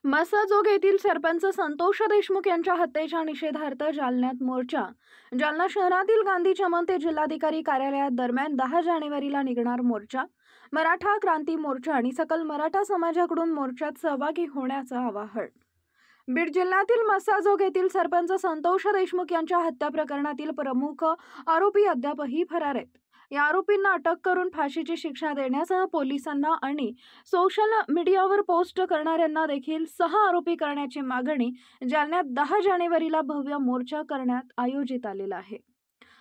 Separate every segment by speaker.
Speaker 1: मसाजोग येथील सरपंच संतोष देशमुख यांच्या हत्येच्या निषेधार्थ जालन्यात मोर्चा। जालना शहरातील गांधी चमन ते जिल्हाधिकारी कार्यालयात दरम्यान 10 जानेवारीला निघणार मोर्चा। मराठा क्रांती मोर्चा आणि सकल मराठा समाजाकडून मोर्चात सहभागी होण्याचं आवाहन। बीड जिल्ह्यातील मसाजोग येथील सरपंच संतोष देशमुख यांच्या हत्या प्रकरणातील प्रमुख आरोपी अद्यापही फरार आहेत। या आरोपींना अटक करून फाशीची शिक्षा देण्यासह पोलिसांना आणि सोशल मीडियावर पोस्ट करणाऱ्यांना देखील 6 आरोपी करण्याची मागणी जालन्यात 10 जानेवारीला भव्य मोर्चा करण्यात आयोजित आलेला आहे।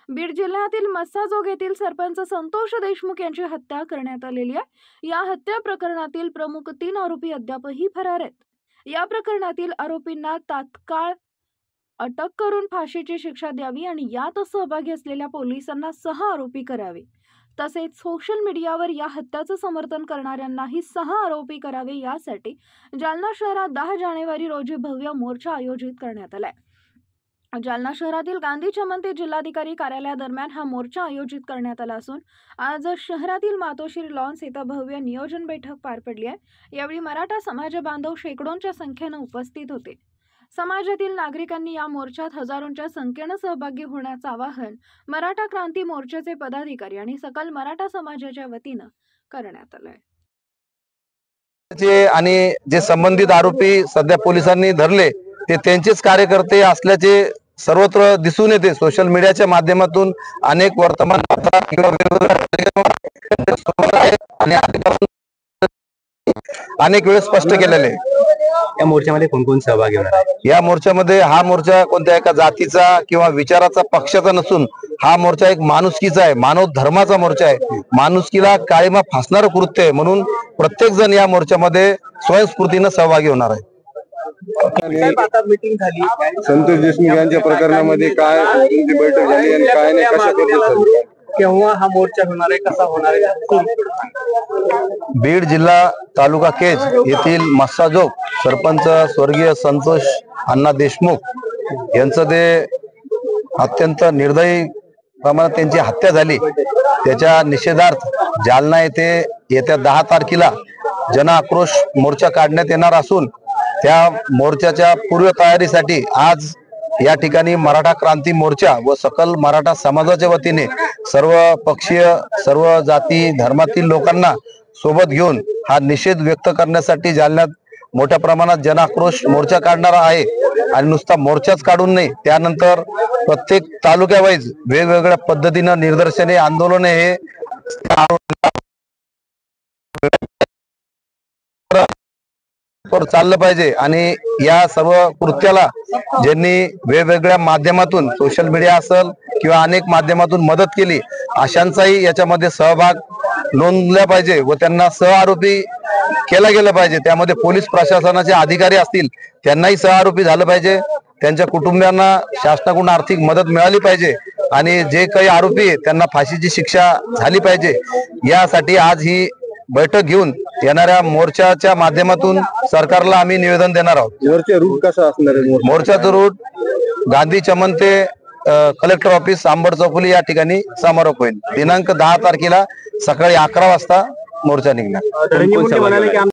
Speaker 1: बीड जिल्ह्यातील मसाजोग येथील सरपंच संतोष देशमुख यांची हत्या करण्यात आलेली आहे। या हत्या प्रकरणातील प्रमुख 3 आरोपी अद्यापही फरार आहेत। या प्रकरणातील आरोपींना तात्काळ अटक करून फाशीची शिक्षा द्यावी आणि यात सहभागी असलेल्या पोलिसांना 6 आरोपी करावे, तसेच सोशल मीडियावर या हत्याचं समर्थन करणाऱ्यांनाही 6 आरोपी करावे, यासाठी जालना शहरात 10 जानेवारी रोजी भव्य मोर्चा आयोजित करण्यात आलाय। जालना शहरातील गांधी चमन ते जिल्हाधिकारी कार्यालयादरम्यान हा मोर्चा आयोजित करण्यात आला असून आज शहरातील मातोश्री लॉन्स येथे भव्य नियोजन बैठक पार पडली आहे। यावेळी मराठा समाज बांधव शेकडोंच्या संख्येने उपस्थित होते। समाजातील नागरिकांनी या मोर्चात हजारोंच्या संख्येने सहभागी होण्याचं आवाहन मराठा क्रांती मोर्चाचे पदाधिकारी आणि सकल मराठा समाजाच्या वतीने करण्यात आलंय।
Speaker 2: आणि जे संबंधित आरोपी सध्या पोलिसांनी धरले ते त्यांचेच कार्यकर्ते असल्याचे सर्वत्र दिसून येते। सोशल मीडियाच्या माध्यमातून अनेक वर्तमानपत्रात अनेक वेळेस स्पष्ट केलेले।
Speaker 3: या मोर्चामध्ये कोण कोण सहभागी होणार आहे?
Speaker 2: या मोर्चामध्ये हा मोर्चा कोणत्या एका जातीचा किंवा विचाराचा पक्षाचा नसून हा मोर्चा एक माणुसकीचा आहे, मानव धर्माचा मोर्चा आहे। माणुसकीला काळीमा फासणारं कृत्य आहे, म्हणून प्रत्येक जण या मोर्चामध्ये स्वयंस्फूर्तीने सहभागी होणार आहे।
Speaker 3: मीटिंग झाली
Speaker 4: संतोष देशमुख यांच्या प्रकरणामध्ये काय बैठक झाली आणि काय नाही, कशा पद्धतीने
Speaker 3: केव्हा हा मोर्चा होणार आहे, कसा होणार आहे?
Speaker 2: बीड जिल्हा तालुका केज येथील मसाजोग सरपंच स्वर्गीय संतोष अण्णा देशमुख यांचं ते अत्यंत निर्दयी प्रमाणात त्यांची हत्या झाली, त्याच्या निषेधार्थ जालना येथे येत्या 10 तारखेला जन आक्रोश मोर्चा काढण्यात येणार असून त्या मोर्चाच्या पूर्व तयारीसाठी आज या ठिकाणी मराठा क्रांती मोर्चा व सकल मराठा समाजाच्या वतीने सर्व पक्षीय सर्व जाती धर्मातील लोकांना सोबत घेऊन हा निषेध व्यक्त करण्यासाठी जालन्यात मोठ्या प्रमाणात जन आक्रोश मोर्चा काढणार आहे। आणि नुसता मोर्चाच काढून नाही, त्यानंतर प्रत्येक तालुक्यावाईज वेगवेगळ्या पद्धतीने निदर्शने आंदोलने हे चाललं पाहिजे। आणि या सर्व कृत्याला ज्यांनी वेगवेगळ्या माध्यमातून सोशल मीडिया असेल किंवा अनेक माध्यमातून मदत केली अशांचाही याच्यामध्ये सहभाग नोंदला पाहिजे व त्यांना सहआरोपी केला गेला पाहिजे। त्यामध्ये पोलीस प्रशासनाचे अधिकारी असतील त्यांनाही सहआरोपी झालं पाहिजे, त्यांच्या कुटुंबियांना शासनाकडून आर्थिक मदत मिळाली पाहिजे आणि जे काही आरोपी आहेत त्यांना फाशीची शिक्षा झाली पाहिजे। यासाठी आज ही बैठक घेऊन येणाऱ्या मोर्चाच्या माध्यमातून सरकारला आम्ही निवेदन देणार आहोत।
Speaker 4: मोर्चा रूट कसा असणार आहे?
Speaker 2: मोर्चाचा रूट गांधी चमन ते कलेक्टर ऑफिस आंबड चौफुली या ठिकाणी समारोप होईल। दिनांक 10 तारखेला सकाळी 11 वाजता मोर्चा निघणार।